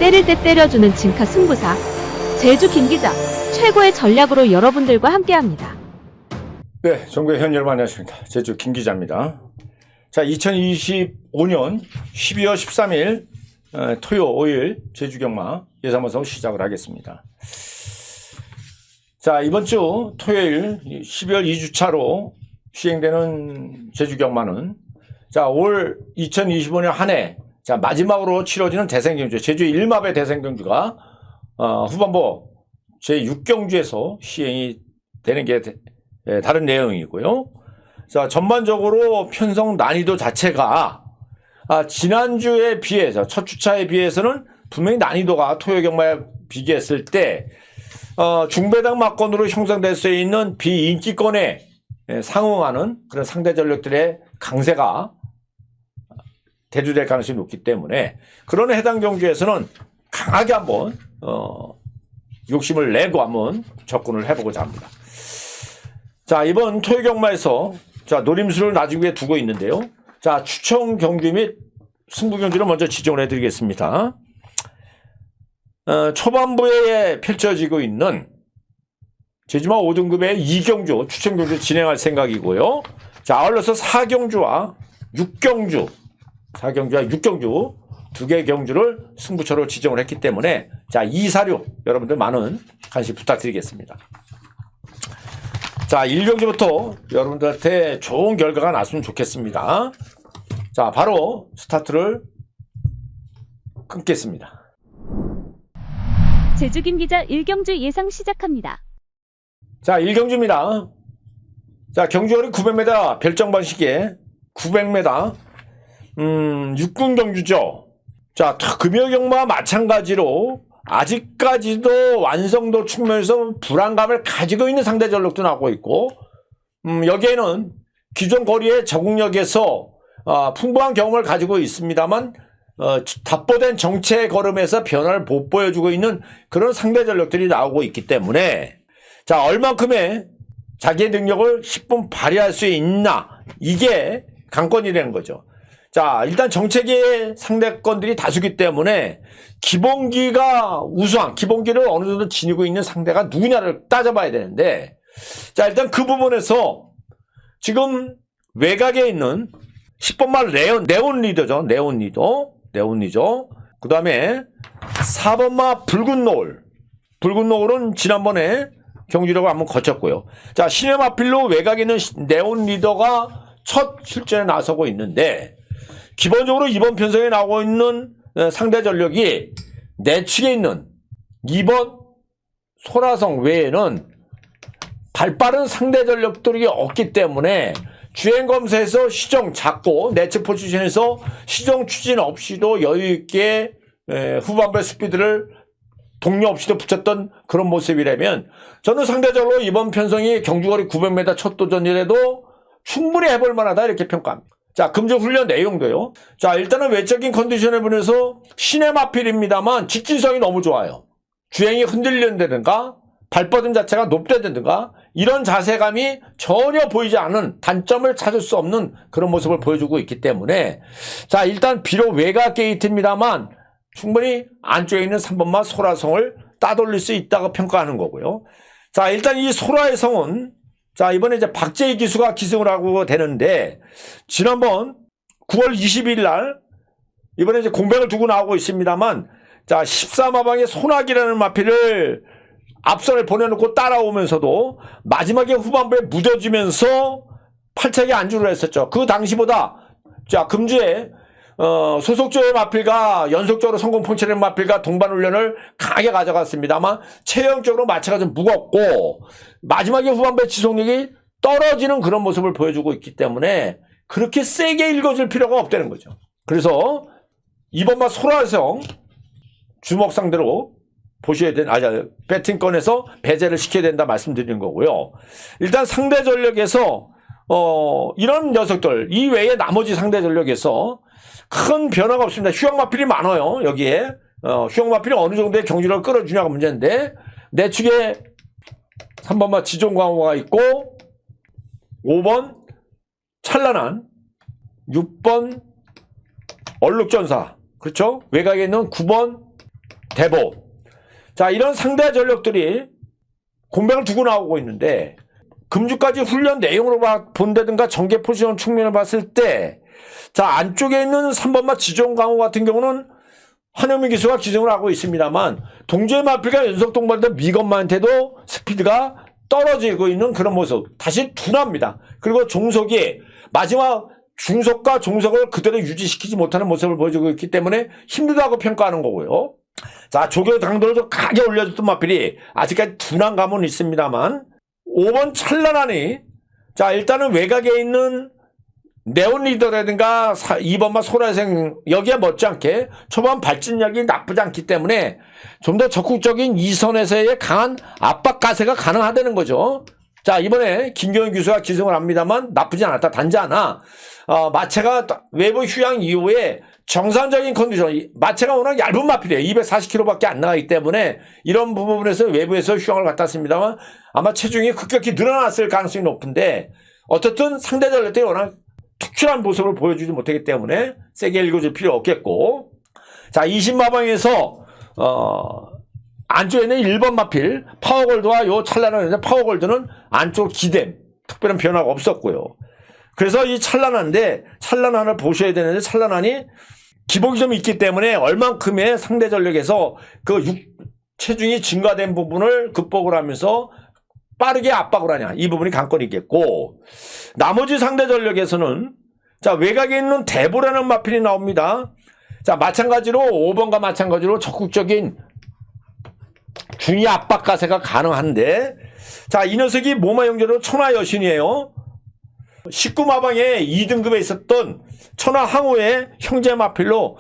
때릴 때 때려주는 진카 승부사 제주 김기자 최고의 전략으로 여러분들과 함께합니다. 네, 전국의 회원 여러분 안녕하십니까. 제주 김기자입니다. 자, 2025년 12월 13일 토요일 제주경마 예상방송 시작을 하겠습니다. 자, 이번 주 토요일 12월 2주차로 시행되는 제주경마는 자, 올 2025년 한 해 자, 마지막으로 치러지는 대생경주, 제주 1마배 대생경주가 후반부 제6경주에서 시행이 되는 게 다른 내용이고요. 자, 전반적으로 편성 난이도 자체가 지난주에 비해서 첫 주차에 비해서는 분명히 난이도가 토요 경마에 비교했을 때 중배당 막건으로 형성될 수 있는 비인기권에 상응하는 그런 상대 전력들의 강세가 대두될 가능성이 높기 때문에 그런 해당 경주에서는 강하게 한번 욕심을 내고 한번 접근을 해보고자 합니다. 자, 이번 토요 경마에서 자, 노림수를 나중에 두고 있는데요. 자, 추천 경주 및 승부 경주를 먼저 지정을 해드리겠습니다. 초반부에 펼쳐지고 있는 제주마 5등급의 2경주 추천 경주 진행할 생각이고요. 자, 아울러서 4경주와 6경주, 4경주와 6경주 두 개의 경주를 승부처로 지정을 했기 때문에 자, 이 사료 여러분들 많은 관심 부탁드리겠습니다. 자, 1경주부터 여러분들한테 좋은 결과가 났으면 좋겠습니다. 자, 바로 스타트를 끊겠습니다. 제주 김기자 1경주 예상 시작합니다. 자, 1경주입니다. 자, 경주거리 900m 별정 방식의 900m 6군 경주죠. 자, 금요경마와 마찬가지로 아직까지도 완성도 측면에서 불안감을 가지고 있는 상대 전력도 나오고 있고 여기에는 기존 거리의 적응력에서 풍부한 경험을 가지고 있습니다만 답보된 정체 걸음에서 변화를 못 보여주고 있는 그런 상대 전력들이 나오고 있기 때문에 자, 얼만큼의 자기의 능력을 10분 발휘할 수 있나 이게 관건이 되는 거죠. 자, 일단 정체기의 상대권들이 다수기 때문에 기본기가 우수한 기본기를 어느 정도 지니고 있는 상대가 누구냐를 따져봐야 되는데 자, 일단 그 부분에서 지금 외곽에 있는 10번말 네온 리더죠. 네온 리더. 그 다음에 4번마 붉은 노을은 지난번에 경주력을 한번 거쳤고요. 자, 시네마필로 외곽에 있는 네온 리더가 첫 출전에 나서고 있는데 기본적으로 이번 편성에 나오고 있는 상대 전력이 내측에 있는 2번 소라성 외에는 발빠른 상대 전력들이 없기 때문에 주행 검사에서 시정 잡고 내측 포지션에서 시정 추진 없이도 여유있게 후반부의 스피드를 동료 없이도 붙였던 그런 모습이라면 저는 상대적으로 이번 편성이 경주거리 900m 첫 도전이라도 충분히 해볼 만하다 이렇게 평가합니다. 자, 금주 훈련 내용도요. 자, 일단은 외적인 컨디션에 분해서 시네마필입니다만 직진성이 너무 좋아요. 주행이 흔들린다든가 발뻗음 자체가 높다든가 이런 자세감이 전혀 보이지 않는 단점을 찾을 수 없는 그런 모습을 보여주고 있기 때문에 자, 일단 비록 외곽 게이트입니다만 충분히 안쪽에 있는 3번마 소라성을 따돌릴 수 있다고 평가하는 거고요. 자, 일단 이 소라의 성은 자, 이번에 이제 박재희 기수가 기승을 하고 되는데 지난번 9월 20일 날 이번에 이제 공백을 두고 나오고 있습니다만 자, 14마방의 소나기라는 마필을 앞선에 보내놓고 따라오면서도 마지막에 후반부에 무뎌지면서 팔차기 안주를 했었죠. 그 당시보다 자, 금주에 소속조의 마필과 연속적으로 성공 펑치는 마필과 동반 훈련을 강하게 가져갔습니다만 체형적으로 마차가 좀 무겁고 마지막에 후반부의 지속력이 떨어지는 그런 모습을 보여주고 있기 때문에 그렇게 세게 읽어줄 필요가 없다는 거죠. 그래서 이번마 소라성 주먹 상대로 보셔야 되는 배팅권에서 배제를 시켜야 된다 말씀드리는 거고요. 일단 상대 전력에서 이런 녀석들 이외에 나머지 상대 전력에서 큰 변화가 없습니다. 휴양마필이 많아요. 여기에 휴양마필이 어느 정도의 경주력을 끌어주냐가 문제인데 내측에 3번마 지종광호가 있고 5번 찬란한 6번 얼룩전사 그렇죠? 외곽에 있는 9번 대보. 자, 이런 상대 전력들이 공백을 두고 나오고 있는데 금주까지 훈련 내용으로 본다든가 전개 포지션 측면을 봤을 때 자, 안쪽에 있는 3번마 지정 강호 같은 경우는 한현민 기수가 기승을 하고 있습니다만 동조의 마필과 연속 동반된 미건마한테도 스피드가 떨어지고 있는 그런 모습. 다시 둔합니다. 그리고 종속이 마지막 중속과 종속을 그대로 유지시키지 못하는 모습을 보여주고 있기 때문에 힘들다고 평가하는 거고요. 자, 조교 강도를 좀 강하게 올려줬던 마필이 아직까지 둔한 감은 있습니다만 5번 찬란하니 자, 일단은 외곽에 있는 네온 리더라든가 2번마 소라생 여기에 못지않게 초반 발진력이 나쁘지 않기 때문에 좀 더 적극적인 2선에서의 강한 압박 가세가 가능하다는 거죠. 자, 이번에 김경현 교수가 기승을 합니다만 나쁘지 않았다. 단지 하나 마체가 외부 휴양 이후에 정상적인 컨디션, 마체가 워낙 얇은 마필이에요. 240kg밖에 안 나가기 때문에 이런 부분에서 외부에서 휴양을 갔다 왔습니다만 아마 체중이 급격히 늘어났을 가능성이 높은데 어떻든 상대 전력들이 워낙 특출한 모습을 보여주지 못하기 때문에 세게 읽어줄 필요 없겠고. 자, 20마방에서 안쪽에는 1번 마필 파워골드와 요 찬란한 파워골드는 안쪽 기댐 특별한 변화가 없었고요. 그래서 이 찬란한데 찬란한을 보셔야 되는데 찬란한이 기복이 좀 있기 때문에 얼만큼의 상대 전력에서 그 체중이 증가된 부분을 극복을 하면서 빠르게 압박을 하냐 이 부분이 관건이 있겠고, 나머지 상대 전력에서는 자, 외곽에 있는 대보라는 마필이 나옵니다. 자, 마찬가지로 5번과 마찬가지로 적극적인 중위 압박 가세가 가능한데 자, 이 녀석이 모마 형제로 천하 여신이에요. 19마방에 2등급에 있었던 천하 항우의 형제 마필로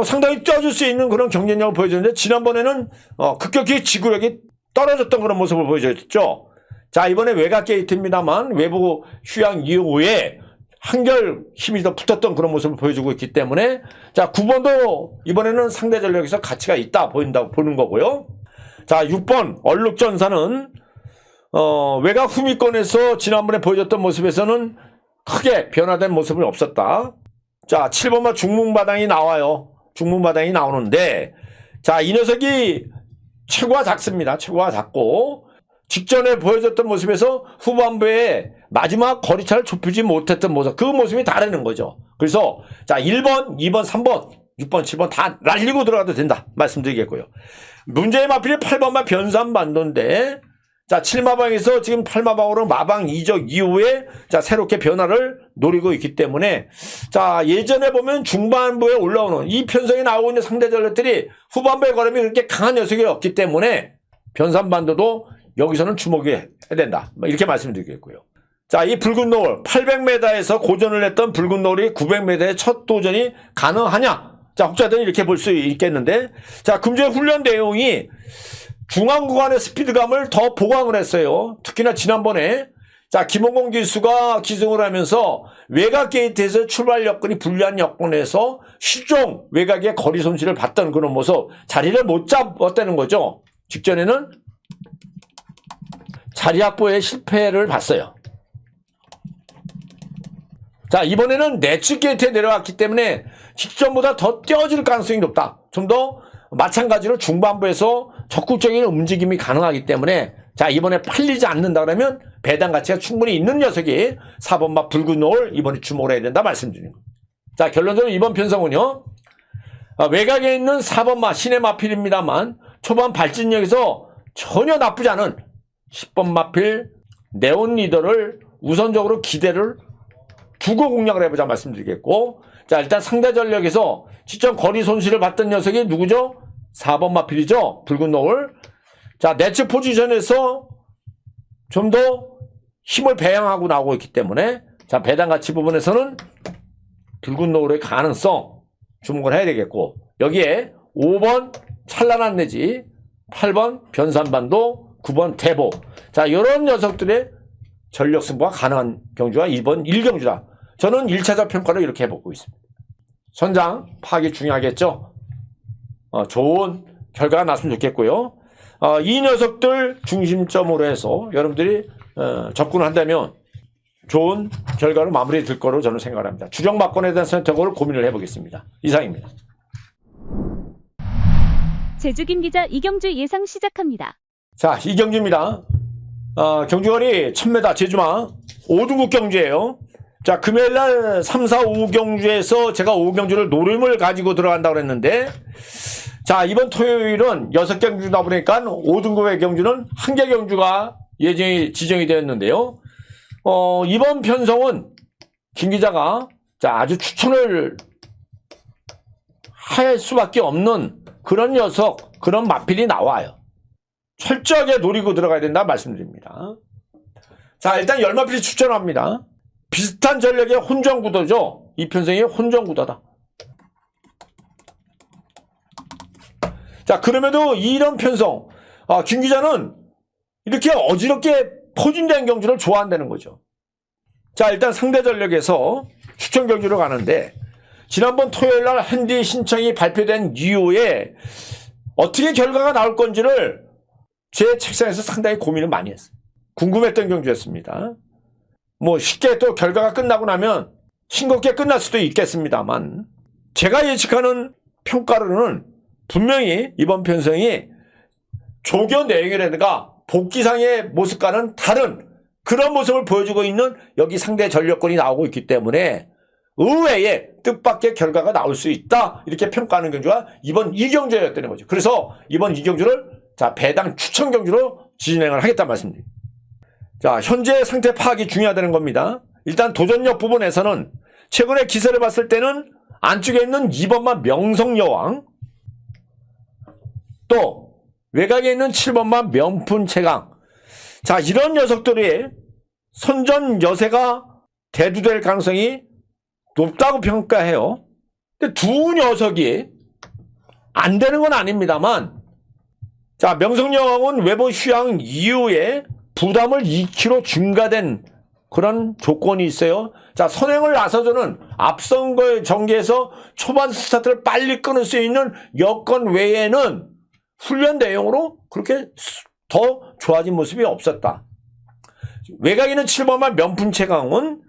상당히 뛰어줄 수 있는 그런 경쟁력을 보여줬는데 지난번에는 급격히 지구력이 떨어졌던 그런 모습을 보여줬죠. 자, 이번에 외곽 게이트입니다만 외부 휴양 이후에 한결 힘이 더 붙었던 그런 모습을 보여주고 있기 때문에 자, 9번도 이번에는 상대 전력에서 가치가 있다 보인다고 보는 거고요. 자, 6번 얼룩전사는 외곽 후미권에서 지난번에 보여줬던 모습에서는 크게 변화된 모습은 없었다. 자, 7번마 중문바당이 나와요. 중문바당이 나오는데 자, 이 녀석이 체구가 작습니다. 체구가 작고 직전에 보여줬던 모습에서 후반부에 마지막 거리차를 좁히지 못했던 모습, 그 모습이 다르는 거죠. 그래서 자, 1번, 2번, 3번, 6번, 7번 다 날리고 들어가도 된다 말씀드리겠고요. 문제의 마필이 8번만 변산반도인데 자, 7마방에서 지금 8마방으로 마방 이적 이후에 자, 새롭게 변화를 노리고 있기 때문에 자, 예전에 보면 중반부에 올라오는 이 편성에 나오고 있는 상대 전력들이 후반부의 걸음이 그렇게 강한 녀석이 없기 때문에 변산반도도 여기서는 주목해야 된다 이렇게 말씀드리겠고요. 자, 이 붉은 노을 800m에서 고전을 했던 붉은 노을이 900m의 첫 도전이 가능하냐? 자, 혹자들은 이렇게 볼 수 있겠는데 자, 금주의 훈련 내용이 중앙 구간의 스피드감을 더 보강을 했어요. 특히나 지난번에 자, 김홍공 기수가 기승을 하면서 외곽 게이트에서 출발 여건이 불리한 여건에서 실종 외곽의 거리 손실을 봤던 그런 모습, 자리를 못 잡았다는 거죠. 직전에는 자리 확보에 실패를 봤어요. 자, 이번에는 내측 게이트에 내려왔기 때문에 직전보다 더 뛰어질 가능성이 높다. 좀 더 마찬가지로 중반부에서 적극적인 움직임이 가능하기 때문에 자, 이번에 팔리지 않는다 그러면 배당 가치가 충분히 있는 녀석이 4번마 붉은 노을 이번에 주목을 해야 된다 말씀드립니다. 자, 결론적으로 이번 편성은요, 외곽에 있는 4번마 신의 마필입니다만 초반 발진력에서 전혀 나쁘지 않은 10번 마필 네온 리더를 우선적으로 기대를 두고 공략을 해보자 말씀드리겠고, 자, 일단 상대 전력에서 직전 거리 손실을 봤던 녀석이 누구죠? 4번 마필이죠. 붉은 노을. 자, 내측 포지션에서 좀 더 힘을 배양하고 나오고 있기 때문에 자, 배당 가치 부분에서는 붉은 노을의 가능성 주목을 해야 되겠고, 여기에 5번 찬란한 내지 8번 변산반도 9번 대보, 자, 이런 녀석들의 전력 승부가 가능한 경주가 이번 1경주다. 저는 1차적 평가를 이렇게 해보고 있습니다. 선장 파악이 중요하겠죠. 좋은 결과가 났으면 좋겠고요. 이 녀석들 중심점으로 해서 여러분들이 접근을 한다면 좋은 결과로 마무리될 거로 저는 생각합니다. 주정박권에 대한 선택을 고민을 해보겠습니다. 이상입니다. 제주김 기자 이경주 예상 시작합니다. 자, 이경주입니다. 경주거리 1000m 제주마 5등급 경주예요. 자, 금요일날 3, 4, 5경주에서 제가 5경주를 노름을 가지고 들어간다고 그랬는데, 자, 이번 토요일은 6경주다 보니까 5등급의 경주는 1개 경주가 지정이 되었는데요. 이번 편성은 김 기자가 아주 추천을 할 수밖에 없는 그런 녀석, 그런 마필이 나와요. 철저하게 노리고 들어가야 된다 말씀드립니다. 자, 일단 열마필이 추천합니다. 비슷한 전력의 혼전구도죠. 이 편성이 혼전구도다. 자, 그럼에도 이런 편성, 김 기자는 이렇게 어지럽게 포진된 경주를 좋아한다는 거죠. 자, 일단 상대 전력에서 추천 경주로 가는데, 지난번 토요일날 핸디 신청이 발표된 이후에 어떻게 결과가 나올 건지를 제 책상에서 상당히 고민을 많이 했어요. 궁금했던 경주였습니다. 뭐 쉽게 또 결과가 끝나고 나면 싱겁게 끝날 수도 있겠습니다만, 제가 예측하는 평가로는 분명히 이번 편성이 조교 내용이라든가 복귀상의 모습과는 다른 그런 모습을 보여주고 있는 여기 상대 전력권이 나오고 있기 때문에 의외의 뜻밖의 결과가 나올 수 있다, 이렇게 평가하는 경주가 이번 2경주였다는 거죠. 그래서 이번 2경주를 배당 추천 경주로 진행을 하겠다는 말씀입니다. 자, 현재 상태 파악이 중요하다는 겁니다. 일단 도전력 부분에서는 최근에 기세를 봤을 때는 안쪽에 있는 2번마 명성여왕, 또 외곽에 있는 7번마 명품채강, 자, 이런 녀석들이 선전 여세가 대두될 가능성이 높다고 평가해요. 근데 두 녀석이 안 되는 건 아닙니다만, 자, 명성여왕은 외부 휴양 이후에 부담을 2kg 증가된 그런 조건이 있어요. 자, 선행을 나서서는 앞선 거의 전개에서 초반 스타트를 빨리 끊을 수 있는 여건 외에는 훈련 내용으로 그렇게 더 좋아진 모습이 없었다. 외곽에 있는 7번만 명품채강은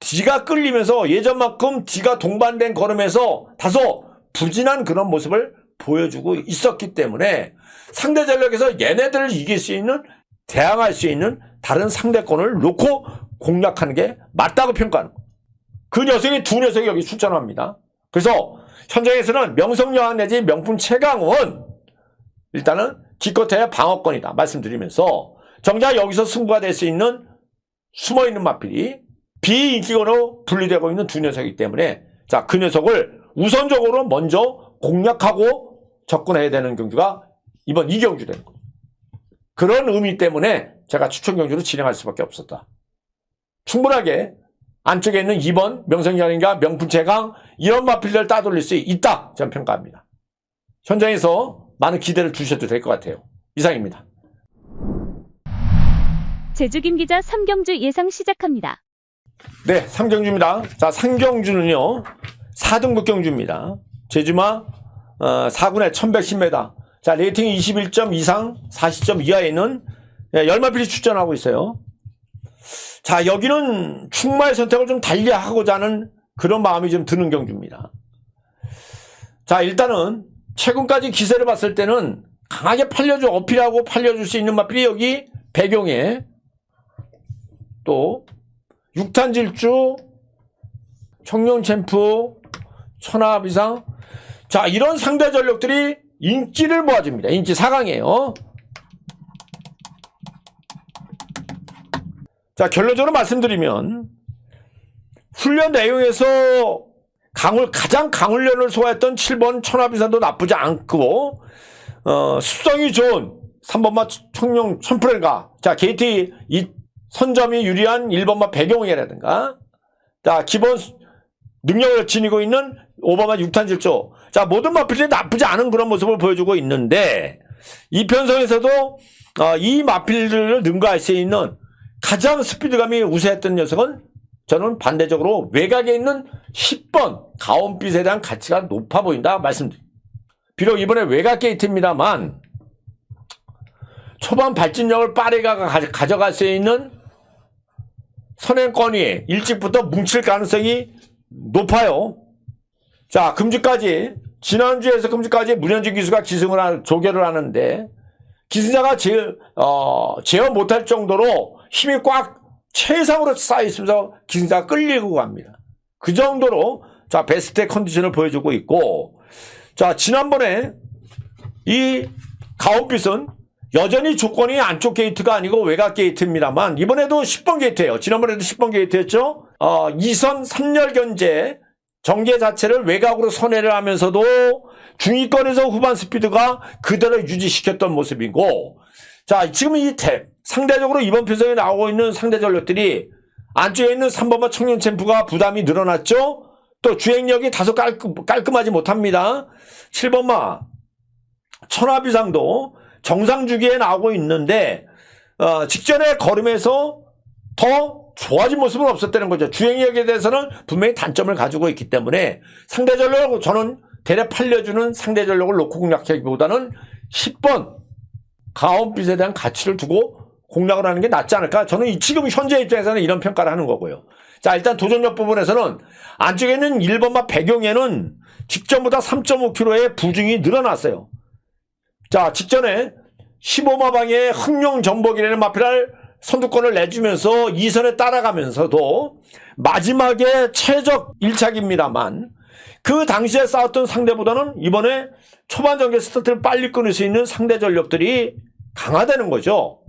D가 끌리면서 예전만큼 D가 동반된 걸음에서 다소 부진한 그런 모습을 보여주고 있었기 때문에 상대 전력에서 얘네들을 이길 수 있는, 대항할 수 있는 다른 상대권을 놓고 공략하는 게 맞다고 평가하는 거예요. 그 녀석이 두 녀석이 여기 출전합니다. 그래서 현장에서는 명성여왕 내지 명품채강은 일단은 기껏해야 방어권이다 말씀드리면서, 정작 여기서 승부가 될 수 있는 숨어있는 마필이 비인기권으로 분리되고 있는 두 녀석이기 때문에, 자, 그 녀석을 우선적으로 먼저 공략하고 접근해야 되는 경주가 이번 2경주 되는 거예요. 그런 의미 때문에 제가 추천 경주로 진행할 수밖에 없었다. 충분하게 안쪽에 있는 2번 명성여왕인가 명품채강, 이런 마필들을 따돌릴 수 있다, 저는 평가합니다. 현장에서 많은 기대를 두셔도 될 것 같아요. 이상입니다. 제주김 기자 3경주 예상 시작합니다. 네, 3경주입니다. 자, 3경주는요 4등급 경주입니다. 제주마 4군에 1110m, 자, 레이팅 21점 이상 40점 이하에 있는 열마필이 출전하고 있어요. 자, 여기는 충마의 선택을 좀 달리하고자 하는 그런 마음이 좀 드는 경주입니다. 자, 일단은 최근까지 기세를 봤을 때는 강하게 어필하고 팔려줄 수 있는 마필이 여기 배경에, 또 육탄질주, 청룡챔프, 천하비상, 자, 이런 상대 전력들이 인기를 모아줍니다. 인기 4강이에요. 자, 결론적으로 말씀드리면 훈련 내용에서 가장 강훈련을 소화했던 7번 천하비상도 나쁘지 않고, 습성이 좋은 3번마 청룡 첨프레가, 자, 게이트 선점이 유리한 1번마 배경이라든가, 자, 기본 능력을 지니고 있는 5번마 육탄질조, 자, 모든 마필이 나쁘지 않은 그런 모습을 보여주고 있는데, 이 편성에서도 이 마필들을 능가할 수 있는 가장 스피드감이 우세했던 녀석은 저는 반대적으로 외곽에 있는 10번 가온빛에 대한 가치가 높아 보인다 말씀드립니다. 비록 이번에 외곽 게이트입니다만 초반 발진력을 빠르게 가져갈 수 있는 선행권이 일찍부터 뭉칠 가능성이 높아요. 자, 금주까지 지난주에서 금주까지 문현진 기수가 조결을 하는데 기승자가 제어 못할 정도로 힘이 꽉 최상으로 쌓여 있으면서 기승자가 끌리고 갑니다. 그 정도로 자 베스트의 컨디션을 보여주고 있고, 자 지난번에 이 가온빛은 여전히 조건이 안쪽 게이트가 아니고 외곽 게이트입니다만 이번에도 10번 게이트예요. 지난번에도 10번 게이트였죠. 2선 3열 견제 전개 자체를 외곽으로 선회를 하면서도 중위권에서 후반 스피드가 그대로 유지시켰던 모습이고, 자 지금 이 상대적으로 이번 편성에 나오고 있는 상대 전력들이 안쪽에 있는 3번마 청년 챔프가 부담이 늘어났죠. 또 주행력이 다소 깔끔하지 못합니다. 7번마 천하비상도 정상 주기에 나오고 있는데 직전에 걸음에서 더 좋아진 모습은 없었다는 거죠. 주행력에 대해서는 분명히 단점을 가지고 있기 때문에 상대 전력을 저는 대략 팔려주는 상대 전력을 놓고 공략하기보다는 10번 가온빛에 대한 가치를 두고 공략을 하는 게 낫지 않을까. 저는 지금 현재 입장에서는 이런 평가를 하는 거고요. 자 일단 도전력 부분에서는 안쪽에 있는 1번마 배경에는 직전보다 3.5kg의 부중이 늘어났어요. 자 직전에 15마 방의 흥룡 전복이라는 마피를 선두권을 내주면서 2선에 따라가면서도 마지막에 최적 1착입니다만 그 당시에 싸웠던 상대보다는 이번에 초반 전개 스타트를 빨리 끊을 수 있는 상대 전력들이 강화되는 거죠.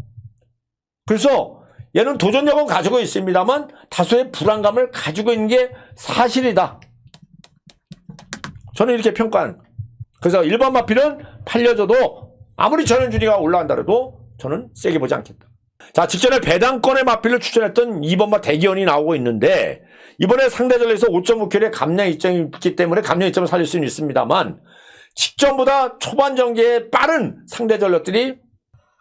그래서 얘는 도전력은 가지고 있습니다만 다소의 불안감을 가지고 있는 게 사실이다. 저는 이렇게 평가하는 거예요. 그래서 1번 마필은 팔려줘도 아무리 전현준이가 올라간다 해도 저는 세게 보지 않겠다. 자 직전에 배당권의 마필을 추천했던 2번마 대기원이 나오고 있는데 이번에 상대 전력에서 5.5kg의 감량 이점이 있기 때문에 감량 이점을 살릴 수는 있습니다만 직전보다 초반 전개에 빠른 상대 전력들이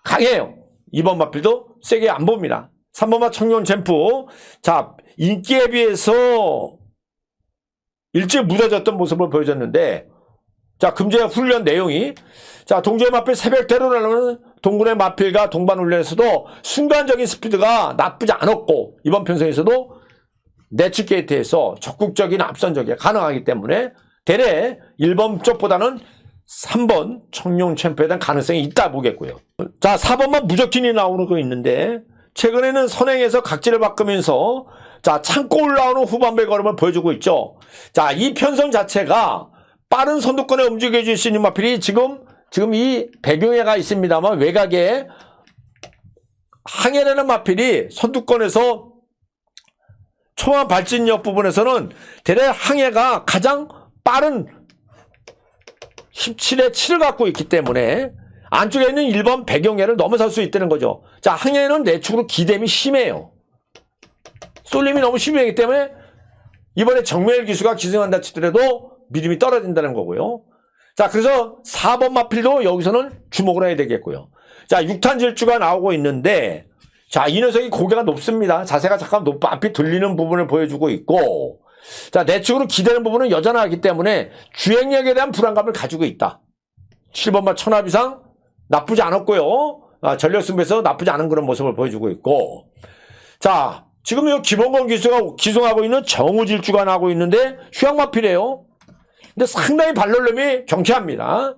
강해요. 2번 마필도 세게 안 봅니다. 3번마 청년 챔프 자 인기에 비해서 일찍 무뎌졌던 모습을 보여줬는데 자 금제 훈련 내용이 자 동주의 마필 새벽대로 나오는 동군의 마필과 동반 훈련에서도 순간적인 스피드가 나쁘지 않았고 이번 편성에서도 내측 게이트에서 적극적인 앞선 전개가 가능하기 때문에 대략 1번 쪽보다는 3번 청룡 챔프에 대한 가능성이 있다 보겠고요. 자 4번만 무적진이 나오는 거 있는데 최근에는 선행에서 각지를 바꾸면서 자 참고 올라오는 후반배 걸음을 보여주고 있죠. 자 이 편성 자체가 빠른 선두권에 움직여줄 수 있는 마필이 지금 이 배경에가 있습니다만 외곽에 항해라는 마필이 선두권에서 초반 발진력 부분에서는 대략 항해가 가장 빠른 17에 7을 갖고 있기 때문에 안쪽에 있는 1번 배경에를 넘어설 수 있다는 거죠. 자 항해는 내축으로 기댐이 심해요. 쏠림이 너무 심하기 때문에 이번에 정매일 기수가 기승한다 치더라도 믿음이 떨어진다는 거고요. 자 그래서 4번 마필도 여기서는 주목을 해야 되겠고요. 자 6탄 질주가 나오고 있는데 자 이 녀석이 고개가 높습니다. 자세가 잠깐 앞이 들리는 부분을 보여주고 있고 자 내측으로 기대는 부분은 여전하기 때문에 주행력에 대한 불안감을 가지고 있다. 7번마 천하비상 나쁘지 않았고요. 전력 승부에서 나쁘지 않은 그런 모습을 보여주고 있고 자 지금 이 김원건 기수가 기승하고 있는 정우질주가 나오고 있는데 휴양마필이에요. 근데 상당히 발놀림이 경쾌합니다.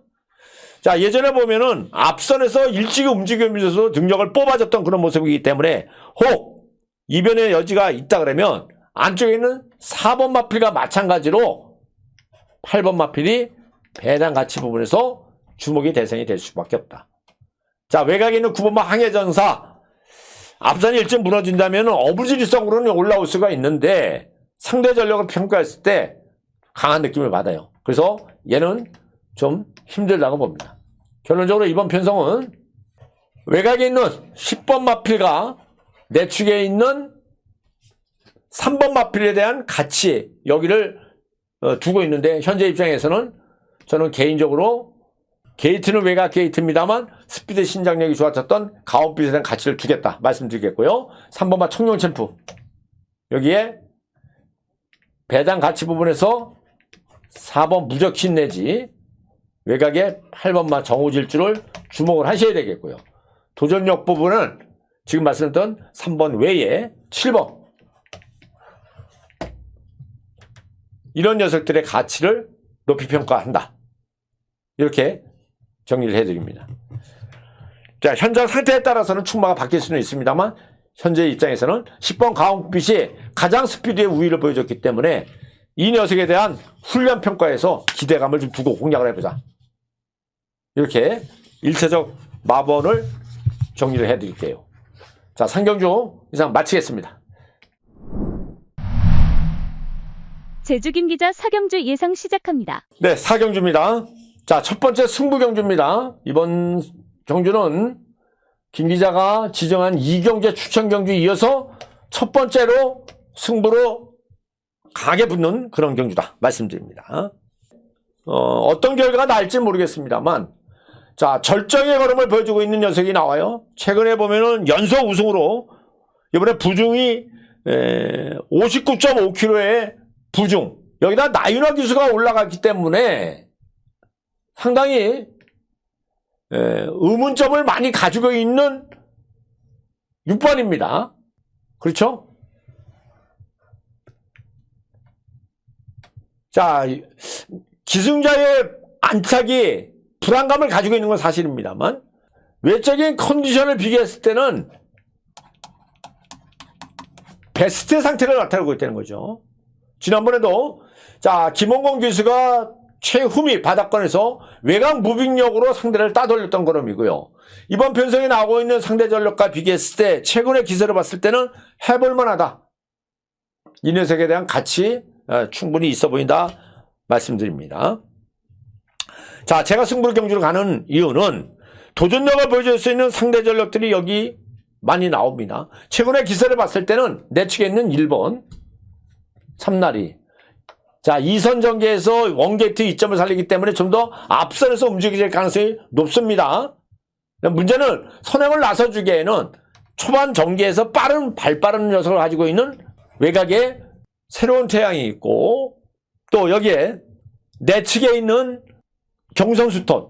자 예전에 보면은 앞선에서 일찍이 움직이면서 능력을 뽑아줬던 그런 모습이기 때문에 혹 이변의 여지가 있다 그러면 안쪽에 있는 4번 마필과 마찬가지로 8번 마필이 배당 가치 부분에서 주목의 대상이 될 수밖에 없다. 자 외곽에 있는 9번마 항해전사 앞선이 일찍 무너진다면 어부지리성으로는 올라올 수가 있는데 상대 전력을 평가했을 때 강한 느낌을 받아요. 그래서 얘는 좀 힘들다고 봅니다. 결론적으로 이번 편성은 외곽에 있는 10번 마필과 내축에 있는 3번 마필에 대한 가치 여기를 두고 있는데 현재 입장에서는 저는 개인적으로 게이트는 외곽 게이트입니다만 스피드 신장력이 좋았었던 가온빛에 대한 가치를 두겠다 말씀드리겠고요. 3번마 청룡 챔프 여기에 배당 가치 부분에서 4번 무적신 내지 외곽에 8번마 정우질주를 주목을 하셔야 되겠고요. 도전력 부분은 지금 말씀드렸던 3번 외에 7번 이런 녀석들의 가치를 높이 평가한다. 이렇게 정리를 해드립니다. 자, 현장 상태에 따라서는 충마가 바뀔 수는 있습니다만 현재 입장에서는 10번 가홍빛이 가장 스피드의 우위를 보여줬기 때문에 이 녀석에 대한 훈련 평가에서 기대감을 좀 두고 공략을 해보자. 이렇게 일차적 마번을 정리를 해드릴게요. 자, 상경주 이상 마치겠습니다. 제주 김 기자 사경주 예상 시작합니다. 네, 사경주입니다. 자, 첫 번째 승부 경주입니다. 이번 경주는 김 기자가 지정한 이경재 추천 경주에 이어서 첫 번째로 승부로 강하게 붙는 그런 경주다 말씀드립니다. 어떤 결과가 나올지 모르겠습니다만, 자, 절정의 걸음을 보여주고 있는 녀석이 나와요. 최근에 보면은 연속 우승으로 이번에 부중이 59.5kg의 부중, 여기다 나윤화 기수가 올라갔기 때문에 상당히 의문점을 많이 가지고 있는 6번입니다. 그렇죠? 자, 기승자의 안착이 불안감을 가지고 있는 건 사실입니다만 외적인 컨디션을 비교했을 때는 베스트 상태를 나타내고 있다는 거죠. 지난번에도 자, 김원공 기수가 최후미 바닥권에서 외곽 무빙력으로 상대를 따돌렸던 걸음이고요. 이번 편성에 나오고 있는 상대 전력과 비교했을 때 최근의 기세를 봤을 때는 해볼만하다. 이 녀석에 대한 가치 충분히 있어 보인다 말씀드립니다. 자, 제가 승부를 경주를 가는 이유는 도전력을 보여줄 수 있는 상대 전력들이 여기 많이 나옵니다. 최근의 기세를 봤을 때는 내 측에 있는 1번 참나리, 자, 2선 전개에서 원게이트 2점을 살리기 때문에 좀 더 앞선에서 움직일 가능성이 높습니다. 문제는 선행을 나서주기에는 초반 전개에서 발빠른 녀석을 가지고 있는 외곽에 새로운 태양이 있고, 또 여기에 내 측에 있는 경성수톤,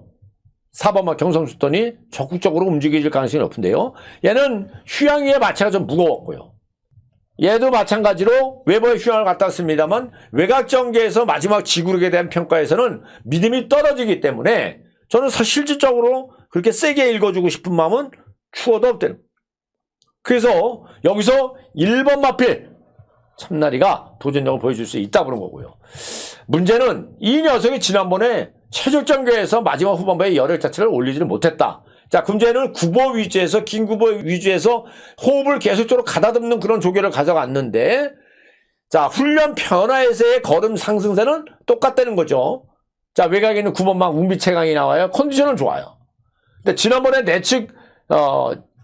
4번마 경성수톤이 적극적으로 움직일 가능성이 높은데요. 얘는 휴양위의 마체가 좀 무거웠고요. 얘도 마찬가지로 외부의 휴양을 갖다 씁니다만 외곽 전개에서 마지막 지구력에 대한 평가에서는 믿음이 떨어지기 때문에 저는 실질적으로 그렇게 세게 읽어주고 싶은 마음은 추워도 없대요. 그래서 여기서 1번 마필 참나리가 도전력을 보여줄 수 있다 그런 거고요. 문제는 이 녀석이 지난번에 최적 전개에서 마지막 후반부에 열혈 자체를 올리지는 못했다. 자, 금제는 구보 위주에서, 긴 구보 위주에서 호흡을 계속적으로 가다듬는 그런 조결을 가져갔는데, 자, 훈련 변화에서의 걸음 상승세는 똑같다는 거죠. 자, 외곽에 있는 9번막 웅비체강이 나와요. 컨디션은 좋아요. 근데 지난번에 내측,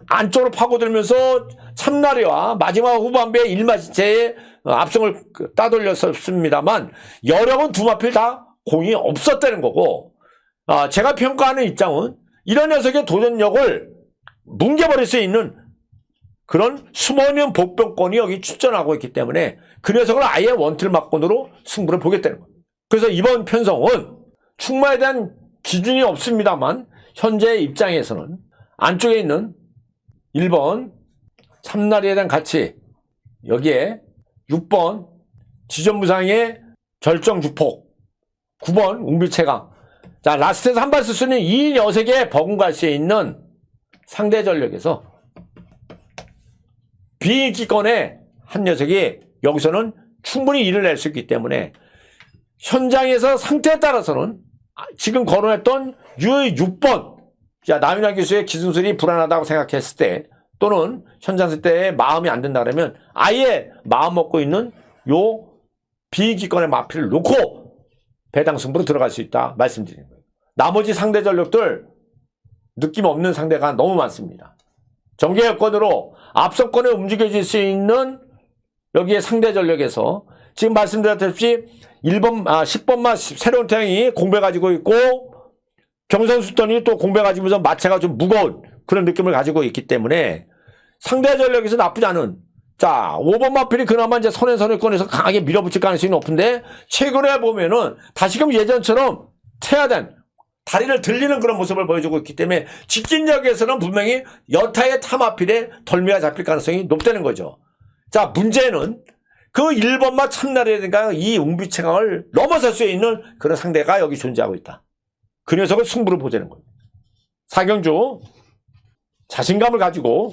안쪽으로 파고들면서 참나리와 마지막 후반부에 일마시체의 압승을 따돌렸습니다만, 여력은 두 마필 다 공이 없었다는 거고, 제가 평가하는 입장은 이런 녀석의 도전력을 뭉개버릴 수 있는 그런 숨어있는 복병권이 여기 출전하고 있기 때문에 그 녀석을 아예 원틀 막권으로 승부를 보겠다는 겁니다. 그래서 이번 편성은 충마에 대한 기준이 없습니다만 현재 입장에서는 안쪽에 있는 1번 참나리에 대한 가치, 여기에 6번 지전무상의 절정주폭, 9번 웅비체강, 자, 라스트에서 한 발 쓸 수 있는 이 녀석에 버금갈 수 있는 상대 전력에서 비인기권의 한 녀석이 여기서는 충분히 일을 낼 수 있기 때문에 현장에서 상태에 따라서는 지금 거론했던 U6번, 자, 나윤화 교수의 기술이 불안하다고 생각했을 때 또는 현장 상태에 마음이 안 든다 그러면 아예 마음 먹고 있는 요 비인기권의 마필을 놓고 배당 승부로 들어갈 수 있다 말씀드리는 거예요. 나머지 상대 전력들 느낌 없는 상대가 너무 많습니다. 전개 여건으로 앞선권에 움직여질 수 있는 여기에 상대 전력에서 지금 말씀드렸듯이 10번마 새로운 태양이 공배 가지고 있고 경선수턴이 또 공배 가지면서 마체가 좀 무거운 그런 느낌을 가지고 있기 때문에 상대 전력에서 나쁘지 않은, 자, 5번 마필이 그나마 이제 선에서권에서 강하게 밀어붙일 가능성이 높은데 최근에 보면은 다시금 예전처럼 태야된 다리를 들리는 그런 모습을 보여주고 있기 때문에 직진력에서는 분명히 여타의 타마필에 덜미가 잡힐 가능성이 높다는 거죠. 자, 문제는 그 1번마 참나리라든가 이 웅비체강을 넘어설 수 있는 그런 상대가 여기 존재하고 있다. 그 녀석을 승부로 보자는 거예요. 사경주 자신감을 가지고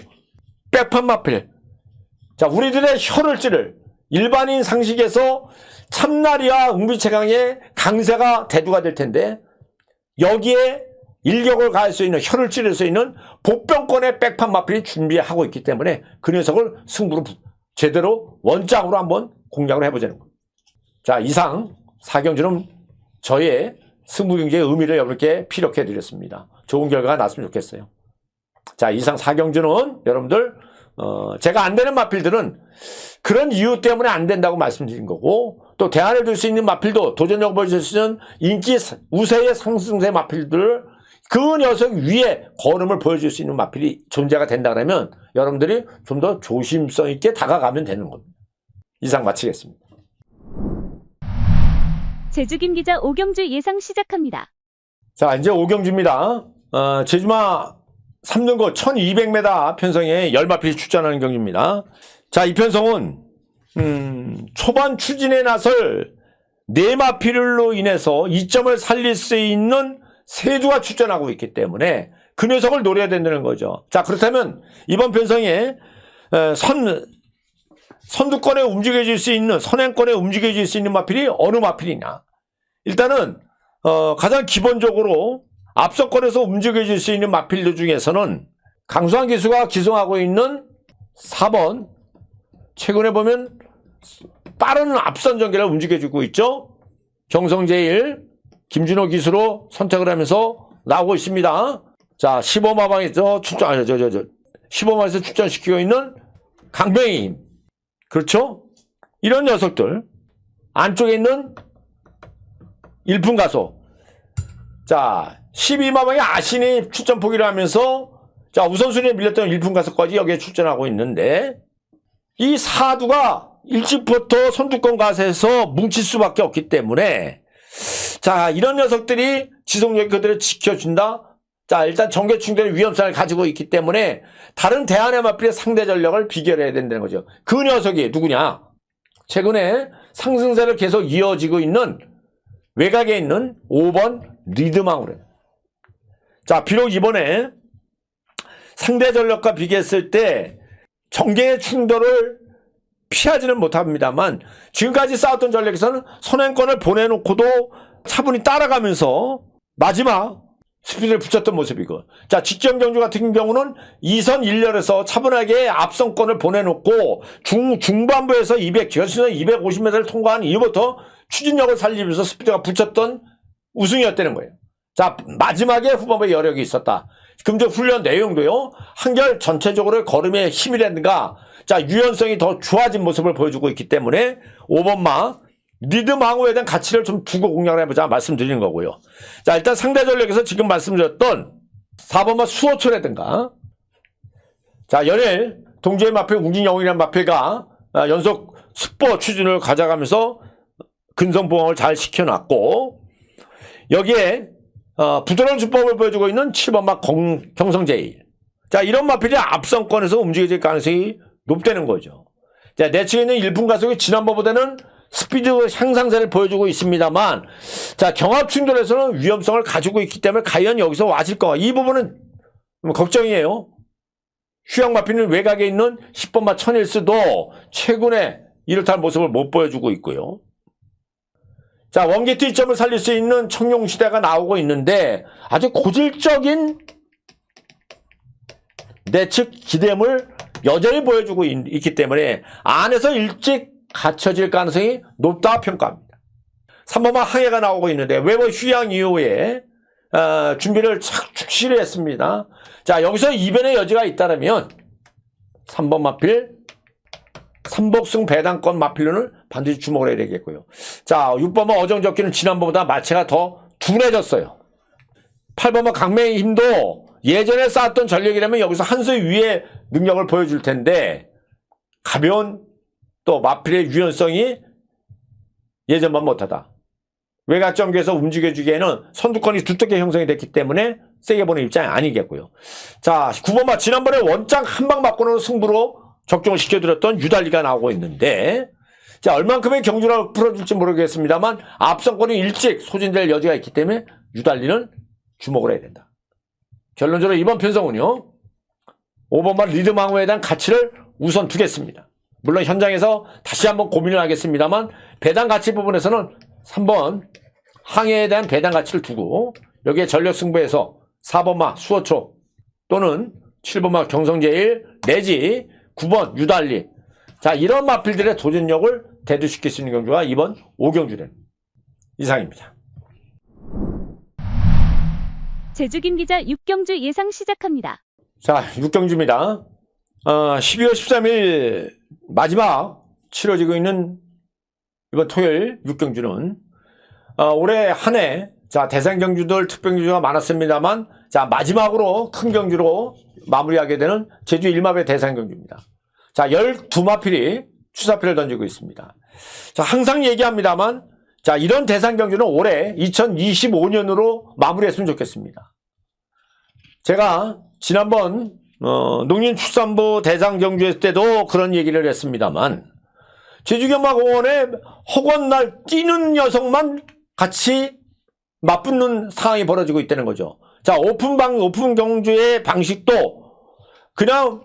백판 마필. 자, 우리들의 혀를 찌를 일반인 상식에서 참나리와 응비체강의 강세가 대두가 될 텐데 여기에 일격을 가할 수 있는 혀를 찌를 수 있는 복병권의 백판 마필이 준비하고 있기 때문에 그 녀석을 승부로 제대로 원짝으로 한번 공략을 해보자는 거예요. 자, 이상 사경주는 저의 승부 경기의 의미를 여러분께 피력해 드렸습니다. 좋은 결과가 났으면 좋겠어요. 자, 이상 사경주는 여러분들 제가 안 되는 마필들은 그런 이유 때문에 안 된다고 말씀드린 거고 또 대안을 줄 수 있는 마필도 도전력을 보여줄 수 있는 인기 우세의 상승세 마필들을 그 녀석 위에 걸음을 보여줄 수 있는 마필이 존재가 된다 그러면 여러분들이 좀 더 조심성 있게 다가가면 되는 겁니다. 이상 마치겠습니다. 제주김 기자 오경주 예상 시작합니다. 자, 이제 오경주입니다. 제주마 3등고 1200m 편성에 10마필이 출전하는 경기입니다. 자, 이 편성은 초반 추진에 나설 4마필로 인해서 이점을 살릴 수 있는 세주가 출전하고 있기 때문에 그 녀석을 노려야 된다는 거죠. 자, 그렇다면 이번 편성에 선두권에 움직여질 수 있는 선행권에 움직여질 수 있는 마필이 어느 마필이냐. 일단은 가장 기본적으로 앞서권에서 움직여질 수 있는 마필들 중에서는 강수환 기수가 기송하고 있는 4번 최근에 보면 빠른 앞선 전개를 움직여주고 있죠. 경성제일 김준호 기수로 선택을 하면서 나오고 있습니다. 자, 15마방에서 출전, 15마방에서 출전시키고 있는 강병희. 그렇죠? 이런 녀석들. 안쪽에 있는 일품가소. 자, 12마방에 아신이 출전 포기를 하면서 자, 우선순위에 밀렸던 일품가소까지 여기에 출전하고 있는데 이 사두가 일찍부터 선두권 가세에서 뭉칠 수밖에 없기 때문에 자, 이런 녀석들이 지속력이 그대로 지켜준다. 자, 일단 전개 충돌의 위험성을 가지고 있기 때문에 다른 대안의 마필의 상대 전력을 비교해야 된다는 거죠. 그 녀석이 누구냐? 최근에 상승세를 계속 이어지고 있는 외곽에 있는 5번 리드망으로. 자, 비록 이번에 상대 전력과 비교했을 때 전개의 충돌을 피하지는 못합니다만 지금까지 쌓았던 전력에서는 선행권을 보내놓고도 차분히 따라가면서 마지막 스피드를 붙였던 모습이고 자, 직전 경주 같은 경우는 2선 1열에서 차분하게 앞선권을 보내놓고 중반부에서 200, 250m를 통과한 이후부터 추진력을 살리면서 스피드가 붙였던 우승이었다는 거예요. 자, 마지막에 후반부에 여력이 있었다. 금전 훈련 내용도요, 한결 전체적으로 걸음의 힘이라든가, 자, 유연성이 더 좋아진 모습을 보여주고 있기 때문에 5번마 리드망호에 대한 가치를 좀 두고 공략을 해보자 말씀드리는 거고요. 자, 일단 상대 전력에서 지금 말씀드렸던 4번마 수호초라든가, 자, 연일 동지의 마필 웅진영웅이라는 마필가 연속 습보 추진을 가져가면서 근성보강을 잘 시켜놨고 여기에 부드러운 주법을 보여주고 있는 7번마 경성제일. 자, 이런 마필이 앞선권에서 움직여질 가능성이 높다는 거죠. 자, 내측에 있는 일품가속이 지난번보다는 스피드 향상세를 보여주고 있습니다만 자, 경합 충돌에서는 위험성을 가지고 있기 때문에 과연 여기서 와질 거. 이 부분은 걱정이에요. 휴양 마필은 외곽에 있는 10번마 천일스도 최근에 이렇다는 모습을 못 보여주고 있고요. 자, 원게이트 이점을 살릴 수 있는 청룡시대가 나오고 있는데 아주 고질적인 내측 기대임을 여전히 보여주고 있기 때문에 안에서 일찍 갖춰질 가능성이 높다 평가합니다. 3번마 항해가 나오고 있는데 외부 휴양 이후에 준비를 착실히 했습니다. 자, 여기서 이변의 여지가 있다면 3번 마필 삼복승 배당권 마필로는 반드시 주목을 해야 되겠고요. 자, 6번마 어정적기는 지난번보다 마체가 더 둔해졌어요. 8번마 강맹의 힘도 예전에 쌓았던 전력이라면 여기서 한 수 위의 능력을 보여줄 텐데 가벼운 또 마필의 유연성이 예전만 못하다. 외곽 전개에서 움직여주기에는 선두권이 두텁게 형성이 됐기 때문에 세게 보는 입장이 아니겠고요. 자, 9번마 지난번에 원장 한 방 맞고는 승부로 적중을 시켜드렸던 유달리가 나오고 있는데 자, 얼만큼의 경주를 풀어줄지 모르겠습니다만 앞선권이 일찍 소진될 여지가 있기 때문에 유달리는 주목을 해야 된다. 결론적으로 이번 편성은요, 5번만 리드망호에 대한 가치를 우선 두겠습니다. 물론 현장에서 다시 한번 고민을 하겠습니다만 배당 가치 부분에서는 3번 항해에 대한 배당 가치를 두고 여기에 전력 승부에서 4번마 수호초 또는 7번마 경성제일 내지 9번 유달리, 자 이런 마필들의 도전력을 대두시킬 수 있는 경주가 이번 5경주는 이상입니다. 제주김 기자 6경주 예상 시작합니다. 자 6경주입니다. 12월 13일 마지막 치러지고 있는 이번 토요일 6경주는 올해 한 해 자 대상 경주들 특별경주가 많았습니다만 자 마지막으로 큰 경주로 마무리하게 되는 제주 1마배 대상 경주입니다. 자 12마필이 추사표를 던지고 있습니다. 자 항상 얘기합니다만 자 이런 대상 경주는 올해 2025년으로 마무리했으면 좋겠습니다. 제가 지난번 농림축산부 대상 경주했을 때도 그런 얘기를 했습니다만 제주경마공원에 허건날 뛰는 녀석만 같이 맞붙는 상황이 벌어지고 있다는 거죠. 자 오픈 경주의 방식도 그냥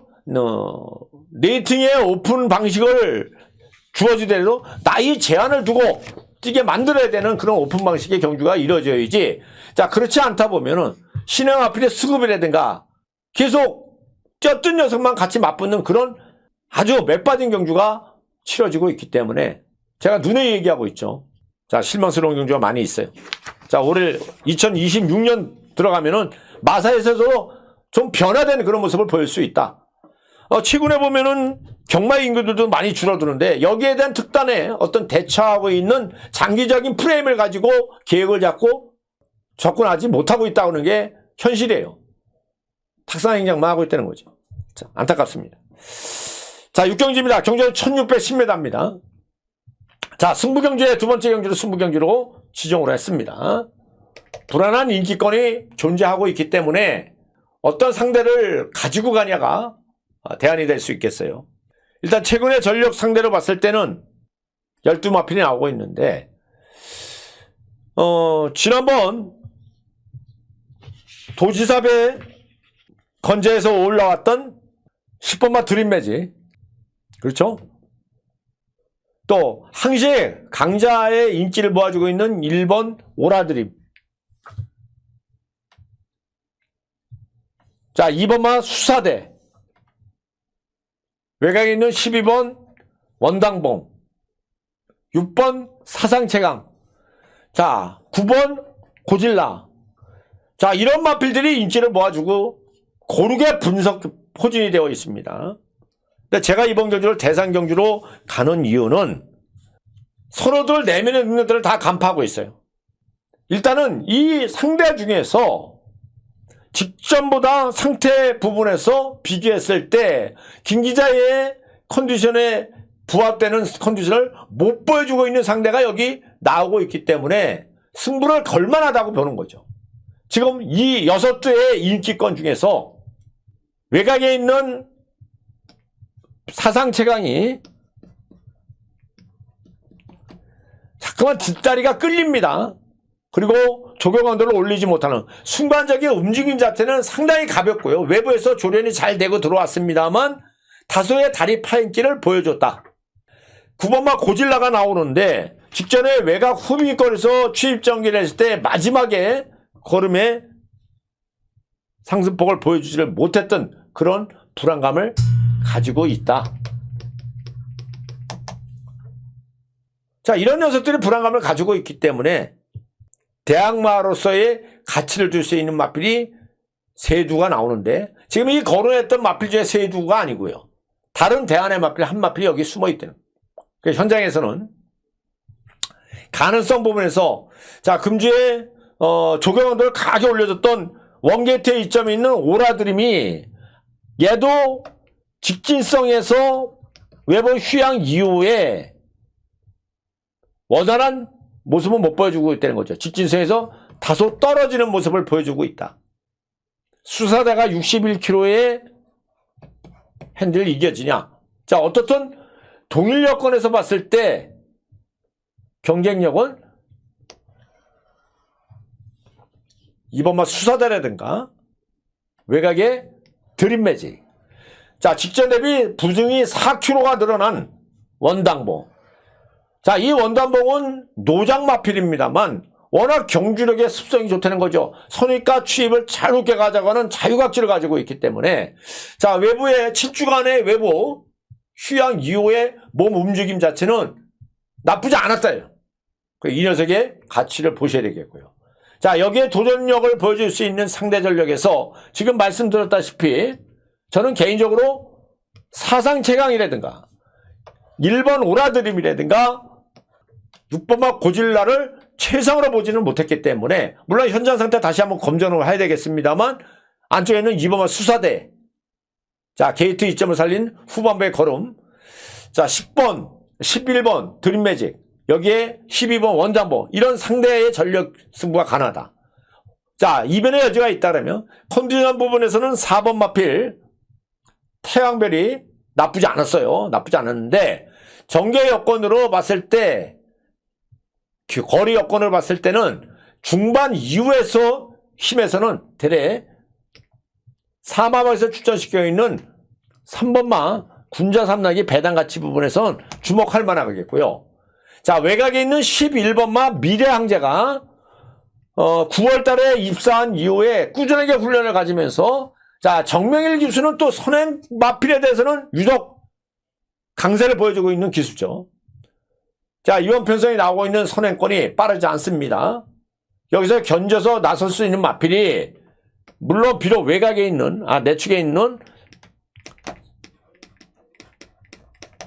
네이팅의 오픈 방식을 주어지더라도 나이 제한을 두고 뛰게 만들어야 되는 그런 오픈 방식의 경주가 이루어져야지. 자 그렇지 않다 보면은 신형 앞필의 수급이라든가 계속 뛰었던 녀석만 같이 맞붙는 그런 아주 맥빠진 경주가 치러지고 있기 때문에 제가 눈에 얘기하고 있죠. 자 실망스러운 경주가 많이 있어요. 자 올해 2026년 들어가면은 마사에서도 좀 변화된 그런 모습을 보일 수 있다. 최근에 보면은 경마 인구들도 많이 줄어드는데 여기에 대한 특단의 어떤 대처하고 있는 장기적인 프레임을 가지고 계획을 잡고 접근하지 못하고 있다는 게 현실이에요. 탁상행장만 하고 있다는 거죠. 자, 안타깝습니다. 자 6경주입니다. 경주는 1610m입니다. 자 승부경주의 두 번째 경주를 승부경주로 지정을 했습니다. 불안한 인기권이 존재하고 있기 때문에 어떤 상대를 가지고 가냐가 대안이 될 수 있겠어요. 일단 최근에 전력 상대로 봤을 때는 12마필이 나오고 있는데 지난번 도지사배 건재에서 올라왔던 10번마 드림매직, 그렇죠? 또 항시 강자의 인기를 모아주고 있는 1번 오라드림, 자 2번마 수사대, 외곽에 있는 12번 원당봉, 6번 사상채강, 자 9번 고질라, 자 이런 마필들이 인기를 모아주고 고르게 분석 포진이 되어 있습니다. 근데 제가 이번 경주를 대상 경주로 가는 이유는 서로들 내면의 능력들을 다 간파하고 있어요. 일단은 이 상대 중에서 직전보다 상태 부분에서 비교했을 때 김 기자의 컨디션에 부합되는 컨디션을 못 보여주고 있는 상대가 여기 나오고 있기 때문에 승부를 걸만하다고 보는 거죠. 지금 이 6대의 인기권 중에서 외곽에 있는 사상채강이 자꾸만 뒷다리가 끌립니다. 그리고 조경강도를 올리지 못하는 순간적인 움직임 자체는 상당히 가볍고요. 외부에서 조련이 잘 되고 들어왔습니다만 다소의 다리 파인기를 보여줬다. 9번마 고질라가 나오는데 직전에 외곽 후미권에서 취입전기를 했을 때 마지막에 걸음에 상승폭을 보여주지를 못했던 그런 불안감을 가지고 있다. 자, 이런 녀석들이 불안감을 가지고 있기 때문에 대항마로서의 가치를 줄 수 있는 마필이 세 두가 나오는데 지금 이 거론했던 마필 중에 세 두가 아니고요. 다른 대안의 마필 한 마필이 여기 숨어 있다는. 그러니까 현장에서는 가능성 부분에서 자 금주에 조경원들을 강하게 올려줬던 원게이트에 이점이 있는 오라드림이 얘도 직진성에서 외부 휴양 이후에 원활한 모습은 못 보여주고 있다는 거죠. 직진성에서 다소 떨어지는 모습을 보여주고 있다. 수사대가 61km의 핸들을 이겨지냐. 자, 어떻든 동일 여건에서 봤을 때 경쟁력은 이번만 수사대라든가 외곽의 드림매직. 자, 직전 대비 부증이 4kg가 늘어난 원당봉. 자, 이 원당봉은 노장마필입니다만 워낙 경주력의 습성이 좋다는 거죠. 선입과 추입을 자유롭게 가져가는 자유각질을 가지고 있기 때문에 자, 외부의 7주간의 외부 휴양 이후의 몸 움직임 자체는 나쁘지 않았어요. 이 녀석의 가치를 보셔야 되겠고요. 자, 여기에 도전력을 보여줄 수 있는 상대 전력에서 지금 말씀드렸다시피 저는 개인적으로 사상 최강이라든가 1번 오라드림이라든가 6번마 고질라를 최상으로 보지는 못했기 때문에 물론 현장 상태 다시 한번 검증을 해야 되겠습니다만 안쪽에는 2번마 수사대, 자 게이트 2점을 살린 후반부의 걸음, 자 10번, 11번 드림매직, 여기에 12번 원장보, 이런 상대의 전력 승부가 가능하다. 자, 이변의 여지가 있다면 컨디션 부분에서는 4번 마필 태양별이 나쁘지 않았어요. 나쁘지 않았는데 정계 여건으로 봤을 때, 거리 여건을 봤을 때는 중반 이후에서 힘에서는 대래 4마마에서 출전시켜 있는 3번마 군자 삼락이 배당가치 부분에선 주목할 만하겠고요. 자, 외곽에 있는 11번마 미래항제가 9월 달에 입사한 이후에 꾸준하게 훈련을 가지면서 자, 정명일 기수는 또 선행 마필에 대해서는 유독 강세를 보여주고 있는 기수죠. 자, 이번 편성이 나오고 있는 선행권이 빠르지 않습니다. 여기서 견뎌서 나설 수 있는 마필이 물론 비록 외곽에 있는 내축에 있는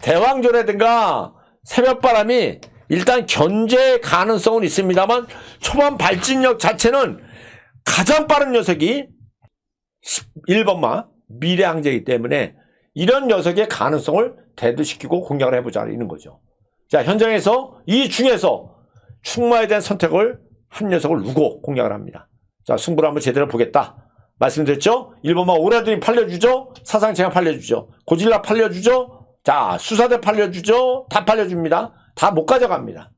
대왕조라든가 새벽바람이 일단 견제 가능성은 있습니다만 초반 발진력 자체는 가장 빠른 녀석이 1번마 미래항제이기 때문에 이런 녀석의 가능성을 대두시키고 공략을 해보자는 거죠. 자, 현장에서 이 중에서 충마에 대한 선택을 한 녀석을 누고 공략을 합니다. 자, 승부를 한번 제대로 보겠다 말씀드렸죠. 1번마 오라드림 팔려주죠. 사상체가 팔려주죠. 고질라 팔려주죠. 자, 수사대 팔려주죠. 다 팔려줍니다. 다 못 가져갑니다.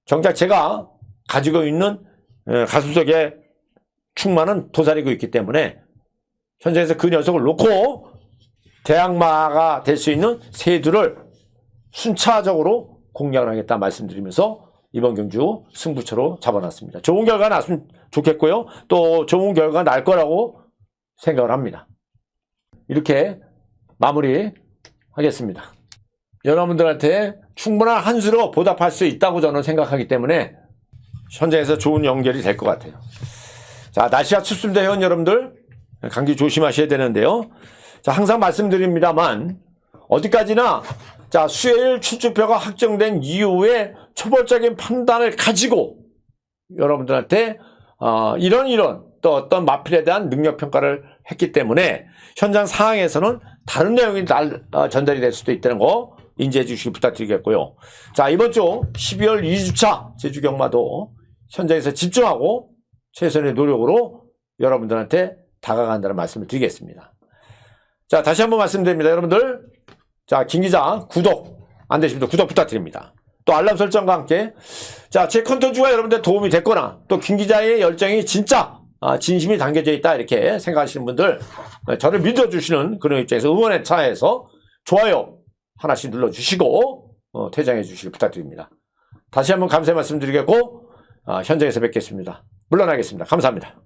정작 제가 가지고 있는 가슴속에 충마는 도사리고 있기 때문에 현장에서 그 녀석을 놓고 대항마가 될 수 있는 세두를 순차적으로 공략을 하겠다 말씀드리면서 이번 경주 승부처로 잡아놨습니다. 좋은 결과 났으면 좋겠고요. 또 좋은 결과가 날 거라고 생각을 합니다. 이렇게 마무리 하겠습니다. 여러분들한테 충분한 한 수로 보답할 수 있다고 저는 생각하기 때문에 현장에서 좋은 연결이 될 것 같아요. 자, 날씨가 춥습니다. 회원 여러분들 감기 조심하셔야 되는데요. 자, 항상 말씀드립니다만 어디까지나 자, 수요일 출주표가 확정된 이후에 초벌적인 판단을 가지고 여러분들한테 이런 또 어떤 마필에 대한 능력평가를 했기 때문에 현장 상황에서는 다른 내용이 전달이 될 수도 있다는 거 인지해 주시기 부탁드리겠고요. 자, 이번 주 12월 2주차 제주경마도 현장에서 집중하고 최선의 노력으로 여러분들한테 다가간다는 말씀을 드리겠습니다. 자, 다시 한번 말씀드립니다. 여러분들, 자, 김 기자 구독 안 되신 분들 구독 부탁드립니다. 또 알람 설정과 함께 자, 제 컨텐츠가 여러분들 도움이 됐거나 또 김 기자의 열정이 진짜 진심이 담겨져 있다 이렇게 생각하시는 분들 저를 믿어주시는 그런 입장에서 응원의 차에서 좋아요 하나씩 눌러주시고 퇴장해 주시기 부탁드립니다. 다시 한번 감사의 말씀 드리겠고 현장에서 뵙겠습니다. 물러나겠습니다. 감사합니다.